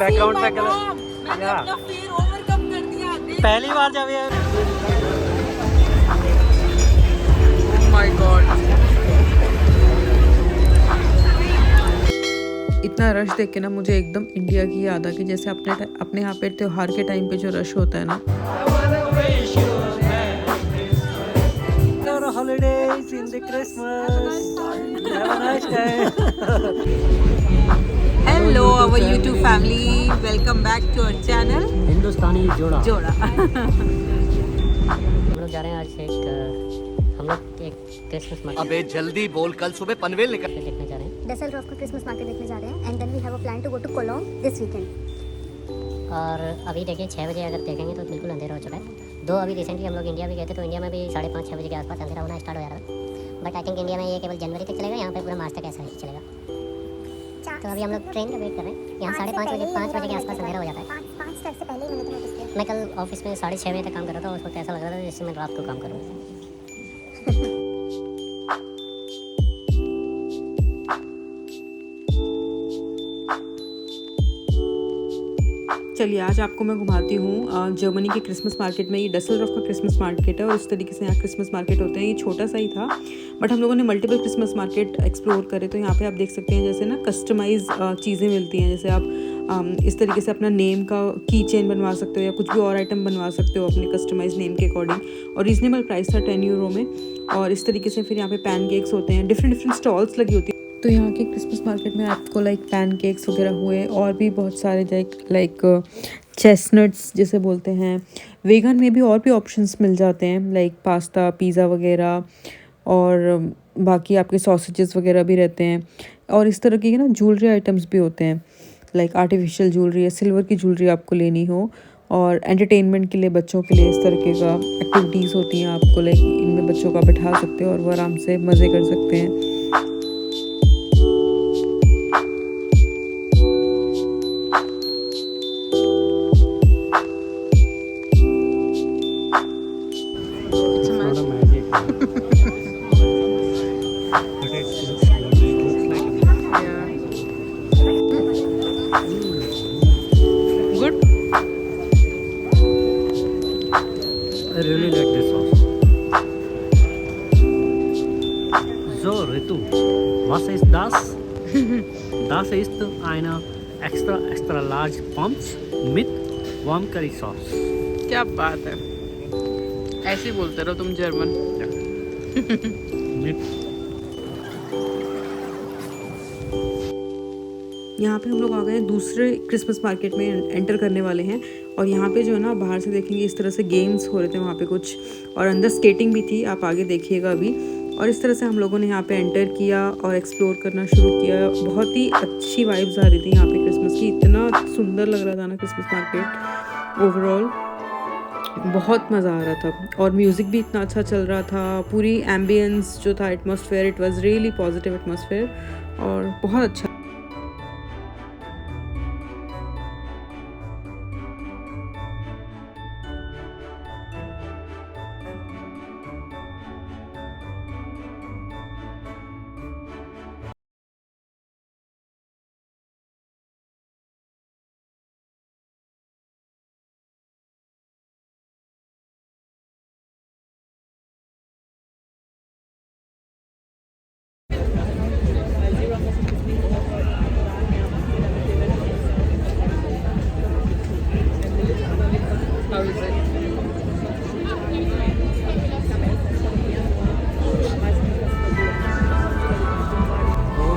Background पे मैंने अपना फियर ओवरकम कर दिया। पहली बार जब ये ओह माय गॉड, इतना रश देख के ना मुझे एकदम इंडिया की याद आ गई। जैसे अपने यहाँ पे त्योहार के टाइम पे जो रश होता है ना। Holidays in the Christmas, have a nice day. Hello our YouTube family, welcome back to our channel Hindustani Joda. हम लोग जा रहे हैं आज हम लोग एक क्रिसमस मार्केट। अबे जल्दी बोल, कल सुबह पनवेल निकल देखने जा रहे हैं। डसेलडॉर्फ का क्रिसमस मार्केट देखने जा रहे हैं and then we have a plan to go to Cologne this weekend. और अभी देखिए 6 बजे अगर देखेंगे तो बिल्कुल अंधेरा हो चुका है। दो अभी रिसेंटली हम लोग इंडिया भी गए थे तो इंडिया में भी 5:30-6 बजे के आसपास अंधेरा होना स्टार्ट हो जा रहा है। बट आई थिंक इंडिया में ये केवल जनवरी तक चलेगा, यहाँ पे पूरा मार्च तक ऐसा ही चलेगा। तो अभी हम लोग ट्रेन का वेट कर रहे हैं। यहाँ 5:30 बजे के आसपास अंधेरा हो जाता है। 5 तक से पहले ही मैंने नोटिस किया। मैं कल ऑफिस में 6:30 बजे तक काम कर रहा था और उस वक्त ऐसा लग रहा था जैसे मैं रात को काम कर रहा हूँ। चलिए आज आपको मैं घुमाती हूँ जर्मनी के क्रिसमस मार्केट में। ये डसेलडॉर्फ का क्रिसमस मार्केट है और इस तरीके से यहाँ क्रिसमस मार्केट होते हैं। ये छोटा सा ही था बट हम लोगों ने मल्टीपल क्रिसमस मार्केट एक्सप्लोर करे। तो यहाँ पे आप देख सकते हैं जैसे ना कस्टमाइज चीज़ें मिलती हैं। जैसे आप इस तरीके से अपना नेम का की चेन बनवा सकते हो या कुछ भी और आइटम बनवा सकते हो अपने कस्टमाइज नेम के अकॉर्डिंग। और रीजनेबल प्राइस था 10 यूरो में। और इस तरीके से फिर यहाँ पे पैन केक्स होते हैं, डिफरेंट स्टॉल्स लगी होती है। तो यहाँ के क्रिसमस मार्केट में आपको लाइक पैन केक्स वगैरह हुए और भी बहुत सारे लाइक चेस्टनट्स जिसे बोलते हैं। वेगन में भी और भी ऑप्शंस मिल जाते हैं लाइक पास्ता, पिज़्ज़ा वगैरह और बाकी आपके सॉसेजेस वगैरह भी रहते हैं। और इस तरह के ना ज्वेलरी आइटम्स भी होते हैं लाइक आर्टिफिशियल ज्वेलरी या सिल्वर की ज्वेलरी आपको लेनी हो। और एंटरटेनमेंट के लिए बच्चों के लिए इस तरीके का एक्टिविटीज़ होती हैं। आपको लाइक इनमें बच्चों का बैठा सकते हो और वो आराम से मज़े कर सकते हैं। I really like this sauce. So Ritu, was ist das? Das ist eine extra large Pommes mit warm curry sauce. क्या बात है, ऐसे ही बोलते रहो तुम जर्मन। यहाँ पे हम लोग आ गए दूसरे क्रिसमस मार्केट में एंटर करने वाले हैं। और यहाँ पे जो है ना बाहर से देखेंगे इस तरह से गेम्स हो रहे थे वहाँ पे कुछ, और अंदर स्केटिंग भी थी, आप आगे देखिएगा अभी। और इस तरह से हम लोगों ने यहाँ पे एंटर किया और एक्सप्लोर करना शुरू किया। बहुत ही अच्छी वाइब्स आ रही थी यहाँ पे क्रिसमस की, इतना सुंदर लग रहा था ना क्रिसमस मार्केट। ओवरऑल बहुत मज़ा आ रहा था और म्यूज़िक भी इतना अच्छा चल रहा था। पूरी एम्बियंस जो था, atmosphere, it was really positive atmosphere और बहुत अच्छा।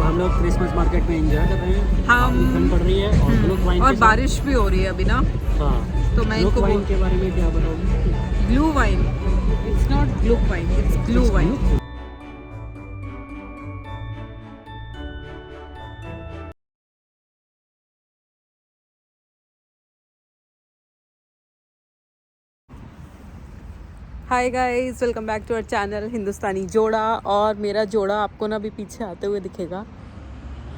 हम लोग क्रिसमस मार्केट में एंजॉय कर रहे हैं। हम ठंड पड़ रही है और ग्लूक वाइन और बारिश भी हो रही है अभी ना। हाँ, तो मैं ग्लूक इनको वाइन के बारे में क्या बताऊँ? Blue wine, it's not gluck wine, it's blue wine. Hi guys, welcome back to our channel Hindustani Joda. और मेरा जोड़ा आपको ना अभी पीछे आते हुए दिखेगा।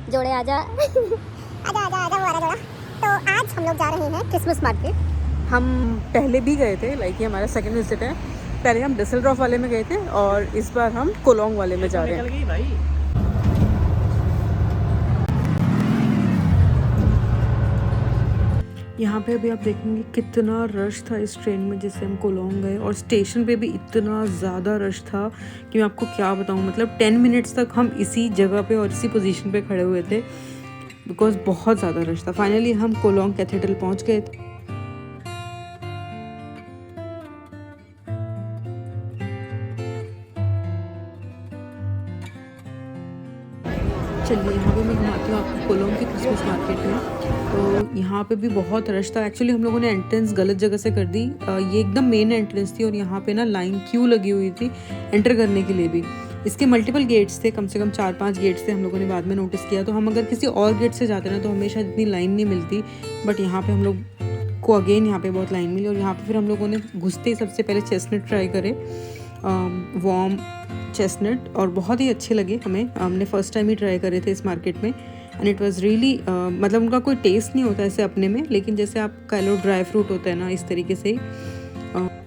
जोड़े आजा आजा आजा आजा हमारा जोड़ा। तो आज हम लोग जा रहे हैं क्रिसमस मार्केट। हम पहले भी गए थे, लाइक ये हमारा सेकंड विजिट है। पहले हम डसेलडॉर्फ वाले में गए थे और इस बार हम कोलोंग वाले में जा रहे हैं। यहाँ पे अभी आप देखेंगे कितना रश था इस ट्रेन में जिससे हम कोलोंग गए, और स्टेशन पे भी इतना ज़्यादा रश था कि मैं आपको क्या बताऊँ। मतलब 10 मिनट्स तक हम इसी जगह पे और इसी पोजीशन पे खड़े हुए थे बिकॉज बहुत ज़्यादा रश था। फाइनली हम कोलोंग कैथेड्रल पहुँच गए थे। चलिए यहाँ पे मैं घुमाती हूँ आपको कोलोंग की क्रिसमस मार्केट में। तो यहाँ पे भी बहुत रश था। एक्चुअली हम लोगों ने एंट्रेंस गलत जगह से कर दी। ये एकदम मेन एंट्रेंस थी और यहाँ पे ना लाइन क्यू लगी हुई थी एंटर करने के लिए भी। इसके मल्टीपल गेट्स थे, कम से कम 4-5 गेट्स थे, हम लोगों ने बाद में नोटिस किया। तो हम अगर किसी और गेट से जाते ना तो हमेशा इतनी लाइन नहीं मिलती, बट यहाँ पे हम लोग को अगेन यहाँ पे बहुत लाइन मिली। और यहाँ पे फिर हम लोगों ने घुसते ही सबसे पहले चेस्टनट ट्राई करे, वार्म चेस्टनट, और बहुत ही अच्छे लगे हमें। हमने फ़र्स्ट टाइम ही ट्राई करे थे इस मार्केट में एंड इट वाज रियली मतलब उनका कोई टेस्ट नहीं होता ऐसे अपने में, लेकिन जैसे आप कह लो ड्राई फ्रूट होता है ना, इस तरीके से ही।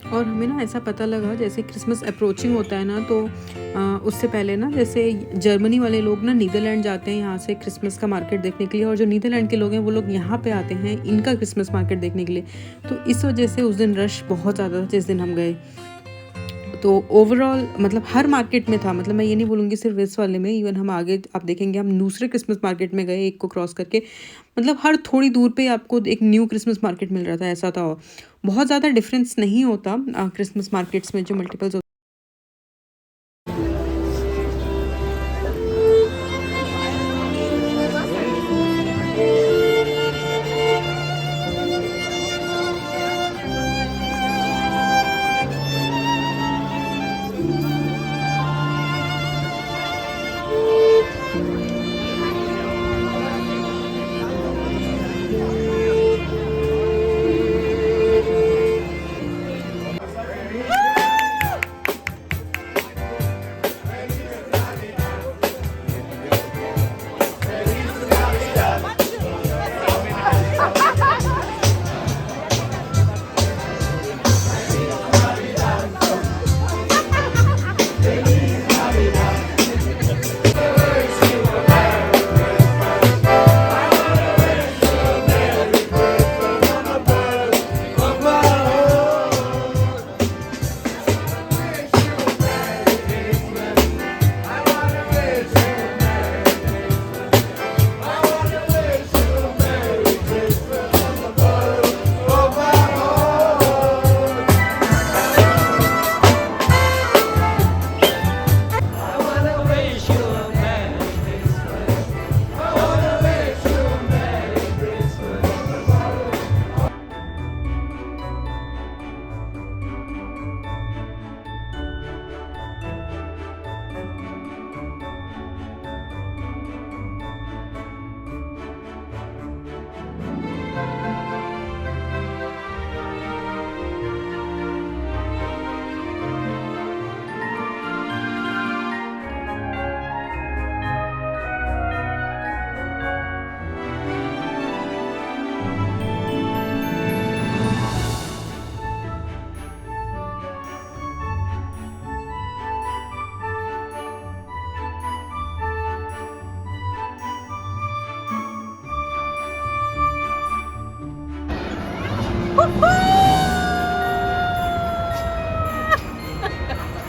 और हमें ना ऐसा पता लगा जैसे क्रिसमस अप्रोचिंग होता है ना, तो उससे पहले ना जैसे जर्मनी वाले लोग ना नीदरलैंड जाते हैं यहाँ से क्रिसमस का मार्केट देखने के लिए, और जो नीदरलैंड के लोग हैं वो लोग यहाँ पे आते हैं इनका क्रिसमस मार्केट देखने के लिए। तो इस वजह से उस दिन रश बहुत ज़्यादा था जिस दिन हम गए। तो ओवरऑल मतलब हर मार्केट में था, मतलब मैं ये नहीं बोलूँगी सिर्फ इस वाले में, इवन हम आगे आप देखेंगे हम दूसरे क्रिसमस मार्केट में गए एक को क्रॉस करके, मतलब हर थोड़ी दूर पे आपको एक न्यू क्रिसमस मार्केट मिल रहा था। ऐसा था, बहुत ज़्यादा डिफरेंस नहीं होता क्रिसमस मार्केट्स में जो मल्टीपल्स होते।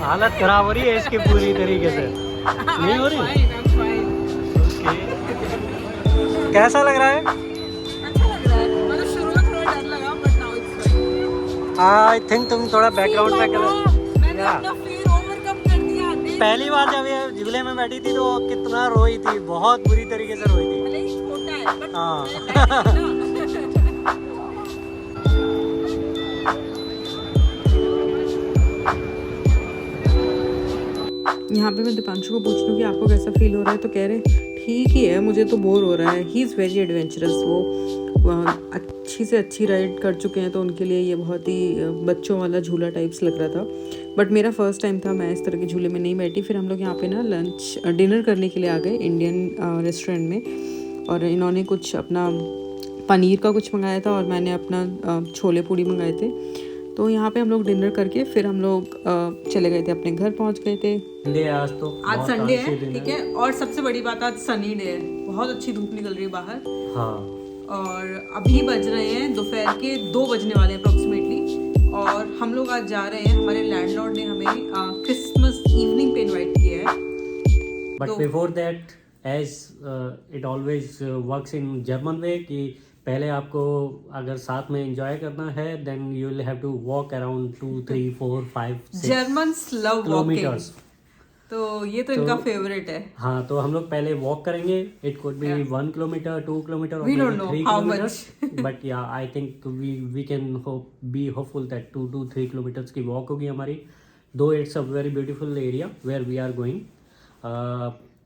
हालत खराब हो रही है इसकी पूरी तरीके से। नहीं हो रही? कैसा लग रहा है? आई थिंक तुम थोड़ा बैकग्राउंड में पहली बार जब ये झूले में बैठी थी तो कितना रोई थी, बहुत बुरी तरीके से रोई थी। हाँ यहाँ पे मैं दीपांशु को पूछ लूँ कि आपको कैसा फील हो रहा है, तो कह रहे ठीक ही है, मुझे तो बोर हो रहा है। He is very adventurous. वो अच्छी से अच्छी राइड कर चुके हैं तो उनके लिए ये बहुत ही बच्चों वाला झूला टाइप्स लग रहा था। बट मेरा फर्स्ट टाइम था, मैं इस तरह के झूले में नहीं बैठी। फिर हम लोग यहाँ पे ना डिनर करने के लिए आ गए इंडियन रेस्टोरेंट में, और इन्होंने कुछ अपना पनीर का कुछ मंगाया था और मैंने अपना छोले पूड़ी मंगाए थे। तो यहाँ पे हम लोग डिनर करके फिर हम लोग चले गए थे, अपने घर पहुँच गए थे। आज संडे है, ठीक है। और सबसे बड़ी बात आज सनी डे है, बहुत अच्छी धूप निकल रही है बाहर। हाँ। और अभी बज रहे हैं दोपहर के 2 बजने वाले हैं अप्रॉक्सीमेटली। और हम लोग आज जा रहे हैं, हमारे लैंडलॉर्ड ने हमें क्रिसमस इवनिंग पे इनवाइट किया है। But before that, as it always works in German way, कि पहले आपको अगर साथ में एंजॉय करना है then you will have to walk around 2, 3, 4, 5, 6 Germans love kilometres. तो ये तो इनका फेवरेट है। हाँ, तो हम लोग पहले वॉक करेंगे। It could be 1 kilometre, 2 kilometre, We don't know 3 how kilometre, but yeah I think we can be hopeful that 2 to 3 kilometres की वॉक होगी हमारी। Though it's a very beautiful area where we are going.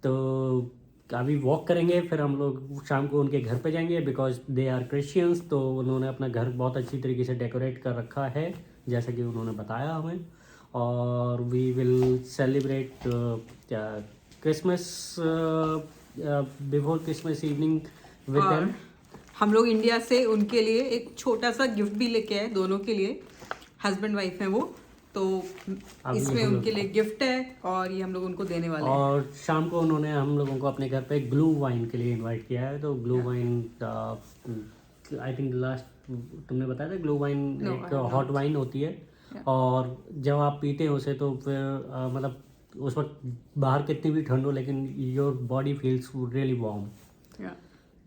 तो अभी walk करेंगे, फिर हम लोग शाम को उनके घर पे जाएंगे बिकॉज दे आर क्रिश्चियंस। तो उन्होंने अपना घर बहुत अच्छी तरीके से डेकोरेट कर रखा है जैसा कि उन्होंने बताया हमें। और we will celebrate Christmas before Christmas evening with them. हम लोग इंडिया से उनके लिए एक छोटा सा गिफ्ट भी लेके आए, दोनों के लिए, हस्बैंड वाइफ हैं वो। तो इसमें उनके लिए गिफ्ट है और ये हम लोग उनको देने वाले हैं। और शाम को उन्होंने हम लोगों को अपने घर पे ग्लू वाइन के लिए इनवाइट किया है। तो glue wine I think last तुमने बताया था, ग्लू वाइन एक हॉट वाइन होती है। और जब आप पीते हो उसे तो फिर मतलब उस वक्त बाहर कितनी भी ठंड हो लेकिन your body feels really warm.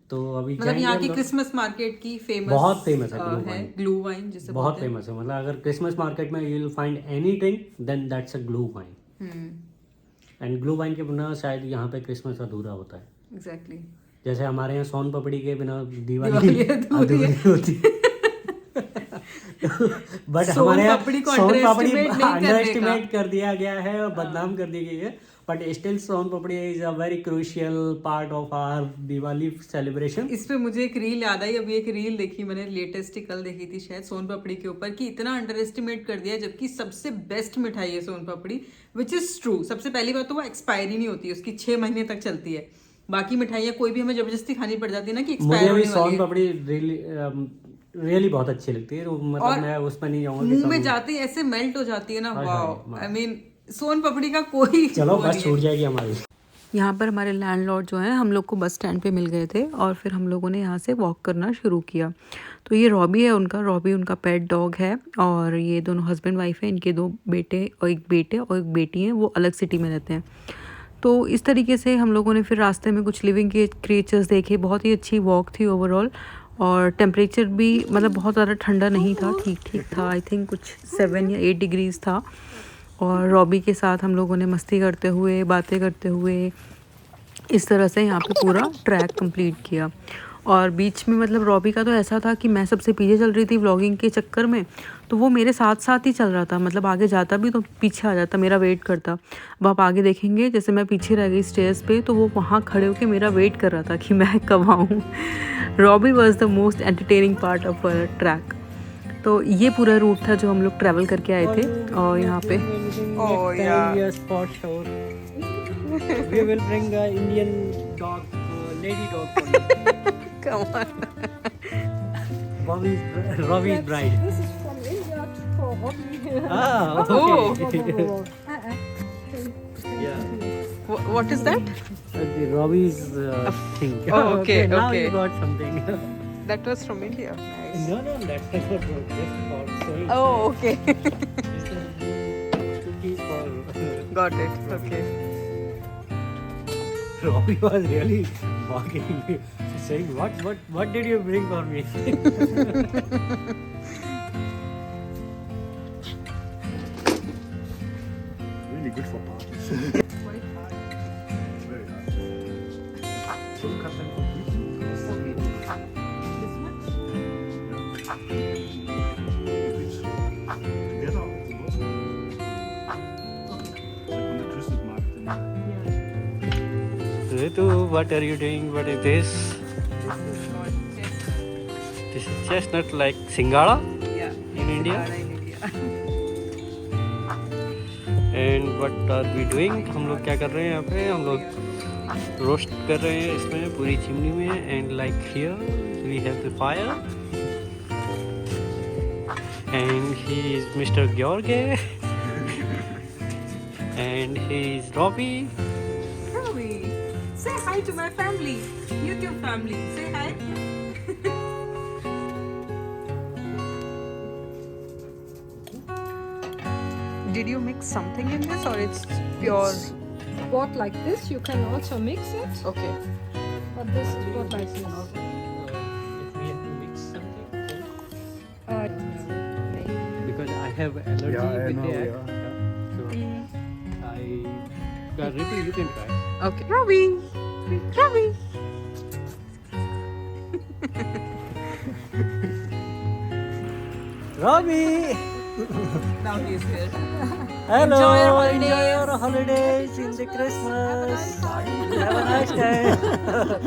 तो अभी मतलब यहाँ की क्रिसमस मार्केट की फेमस, बहुत फेमस है ग्लू वाइन, जिसे बहुत फेमस है। मतलब अगर क्रिसमस मार्केट में you will find anything then that's a gluhwein. And gluhwein के बिना शायद यहाँ पे क्रिसमस अधूरा होता है। एग्जैक्टली जैसे हमारे यहाँ सोन पपड़ी के बिना दिवाली अधूरी होती है। बट हमारे यहाँ सोन पपड़ी अंडर एस्टिमेट कर दिया गया है और बदनाम कर दी गई है। But still soan papdi is a very crucial part of our Diwali celebration. इस पे मुझे एक रील याद आई। अभी एक रील देखी मैंने, लेटेस्ट ही कल देखी थी शायद, सोन पापड़ी के ऊपर, कि इतना अंडर एस्टिमेट कर दिया जबकि सबसे बेस्ट मिठाई है सोन पापड़ी, विच इज ट्रू। सबसे पहली बात तो वो एक्सपायरी नहीं होती, उसकी 6 महीने तक चलती है। बाकी मिठाइयाँ कोई भी हमें जबरदस्ती खानी पड़ जाती है ना कि एक्सपायर होने वाली है। सोन पपड़ी रियली बहुत अच्छी लगती है। मतलब मैं उसमें नहीं जाऊंगा, मुंह में जाते ही ऐसे मेल्ट हो जाती है ना, वाओ। आई मीन सोन पपड़ी का कोई चलो बस छूट जाएगी हमारी। यहाँ पर हमारे लैंडलॉर्ड जो हैं हम लोग को बस स्टैंड पे मिल गए थे और फिर हम लोगों ने यहाँ से वॉक करना शुरू किया। तो ये रॉबी है उनका, रॉबी उनका पेट डॉग है। और ये दोनों हस्बैंड वाइफ हैं, इनके 2 बेटे और एक बेटी हैं, वो अलग सिटी में रहते हैं। तो इस तरीके से हम लोगों ने फिर रास्ते में कुछ लिविंग के क्रिएचर्स देखे। बहुत ही अच्छी वॉक थी ओवरऑल। और टेम्परेचर भी मतलब बहुत ज़्यादा ठंडा नहीं था, ठीक ठीक था। आई थिंक कुछ 7 या 8 डिग्रीज़ था। और रॉबी के साथ हम लोगों ने मस्ती करते हुए, बातें करते हुए इस तरह से यहाँ पे पूरा ट्रैक कंप्लीट किया। और बीच में मतलब रॉबी का तो ऐसा था कि मैं सबसे पीछे चल रही थी व्लॉगिंग के चक्कर में, तो वो मेरे साथ साथ ही चल रहा था। मतलब आगे जाता भी तो पीछे आ जाता, मेरा वेट करता। अब आप आगे देखेंगे, जैसे मैं पीछे रह गई स्टेयर्स पे तो वो वहाँ खड़े होकर मेरा वेट कर रहा था कि मैं कब आऊँ। Robbie was the most entertaining part of our track. तो ये पूरा रूट था जो हम लोग ट्रैवल करके आए थे। और यहाँ पे We will bring a Indian dog, lady dog for you. Come on. Robbie's bride. This is from India for Robbie. Ah, okay. Yeah. What is that? The Robbie's thing. Oh, okay, Now okay. you got something. That was from India. Nice. No, that's not what just for saying. Oh, okay. This is cookies for. Got it. Okay. Robbie was really mocking, saying, "What did you bring for me?" Really good for parties. Very hard. So you cut them completely. Together or the like on the twisted market. Ritu, what are you doing? What is this? This is chestnut like Singara Yeah. in India. And what are we doing? हम लोग क्या कर रहे हैं यहाँ पे? हम लोग रोस्ट कर रहे हैं इसमें पूरी चिमनी में. And like here we have the fire. And he is Mr. George. And he is Robbie. Robbie, say hi to my family, YouTube family. Say hi. Did you mix something in this, or it's pure? Bought like this, you can also mix it, Okay. but this is bought like this. If we have to mix something, Uh, because I have allergy Yeah, I with know, the egg. yeah. So Ritu, you can try. Okay. Robbie. Robbie. Robbie! Now he's here. Hello! Enjoy your holidays. Enjoy your holidays in the Christmas! Have a nice day!